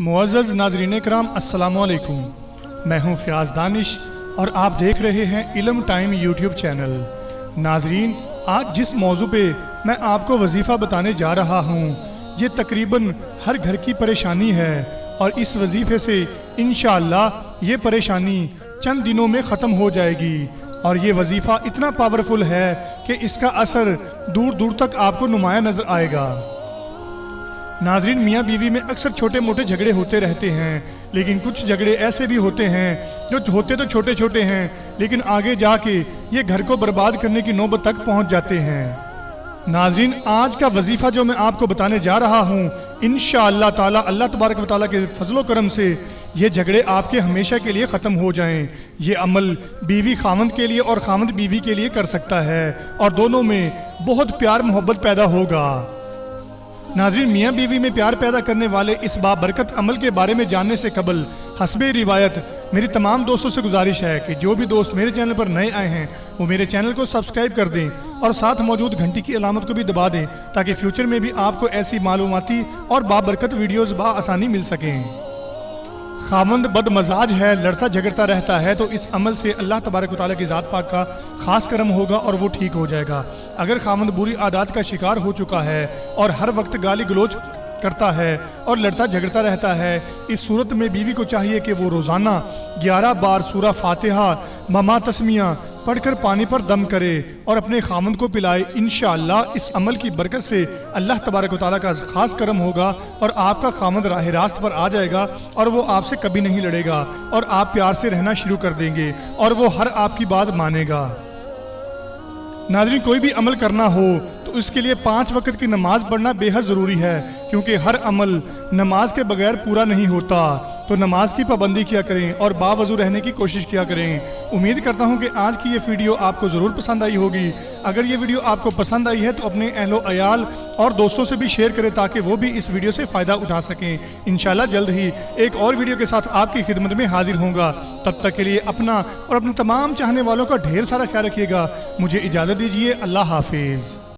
मुअज़्ज़ज़ नाज़रीन कराम अस्सलाम वालेकुम। मैं हूं फ़याज़ दानिश और आप देख रहे हैं इल्म टाइम यूट्यूब चैनल। नाज़रीन, आज जिस मौजू पे मैं आपको वजीफ़ा बताने जा रहा हूं, ये तकरीबन हर घर की परेशानी है और इस वजीफ़े से इंशाअल्लाह ये परेशानी चंद दिनों में ख़त्म हो जाएगी। और ये वजीफ़ा इतना पावरफुल है कि इसका असर दूर दूर तक आपको नुमाया नज़र आएगा। नाज़रीन, मियाँ बीवी में अक्सर छोटे मोटे झगड़े होते रहते हैं, लेकिन कुछ झगड़े ऐसे भी होते हैं जो होते तो छोटे छोटे हैं लेकिन आगे जाके ये घर को बर्बाद करने की नौबत तक पहुँच जाते हैं। नाज़रीन, आज का वजीफ़ा जो मैं आपको बताने जा रहा हूँ, इंशाअल्लाह ताला अल्लाह तबारक व तआला के फजलो करम से ये झगड़े आपके हमेशा के लिए ख़त्म हो जाएं। ये अमल बीवी खामद के लिए और खामद बीवी के लिए कर सकता है और दोनों में बहुत प्यार मोहब्बत पैदा होगा। नाज़रीन, मियाँ बीवी में प्यार पैदा करने वाले इस बाबरकत अमल के बारे में जानने से कबल हस्बे रिवायत मेरी तमाम दोस्तों से गुजारिश है कि जो भी दोस्त मेरे चैनल पर नए आए हैं वो मेरे चैनल को सब्सक्राइब कर दें और साथ मौजूद घंटी की अलामत को भी दबा दें ताकि फ्यूचर में भी आपको ऐसी मालूमाती और बाबरकत वीडियोज़ आसानी मिल सकें। खामंद बदमजाज है, लड़ता झगड़ता रहता है, तो इस अमल से अल्लाह तबारक व तआला की ज़ात पाक का ख़ास करम होगा और वो ठीक हो जाएगा। अगर खामंद बुरी आदत का शिकार हो चुका है और हर वक्त गाली गलोच करता है और लड़ता झगड़ता रहता है, इस सूरत में बीवी को चाहिए कि वो रोज़ाना 11 बार सूरा फातिहा ममा तस्मिया पढ़कर पानी पर दम करे और अपने खामंद को पिलाए। इंशाअल्लाह इस अमल की बरकत से अल्लाह तबारक व तआला का ख़ास करम होगा और आपका खामंद राह रास्त पर आ जाएगा और वो आपसे कभी नहीं लड़ेगा और आप प्यार से रहना शुरू कर देंगे और वो हर आपकी बात मानेगा। नाज़रीन, कोई भी अमल करना हो तो इसके लिए 5 वक्त की नमाज़ पढ़ना बेहद ज़रूरी है, क्योंकि हर अमल नमाज के बगैर पूरा नहीं होता। तो नमाज की पाबंदी किया करें और बावज़ू रहने की कोशिश किया करें। उम्मीद करता हूं कि आज की ये वीडियो आपको ज़रूर पसंद आई होगी। अगर ये वीडियो आपको पसंद आई है तो अपने अहलो अयाल और दोस्तों से भी शेयर करें ताकि वो भी इस वीडियो से फ़ायदा उठा सकें। इंशाल्लाह जल्द ही एक और वीडियो के साथ आपकी खिदमत में हाजिर होऊंगा। तब तक के लिए अपना और अपने तमाम चाहने वालों का ढेर सारा ख्याल रखिएगा। मुझे इजाज़त दीजिए। अल्लाह हाफिज़।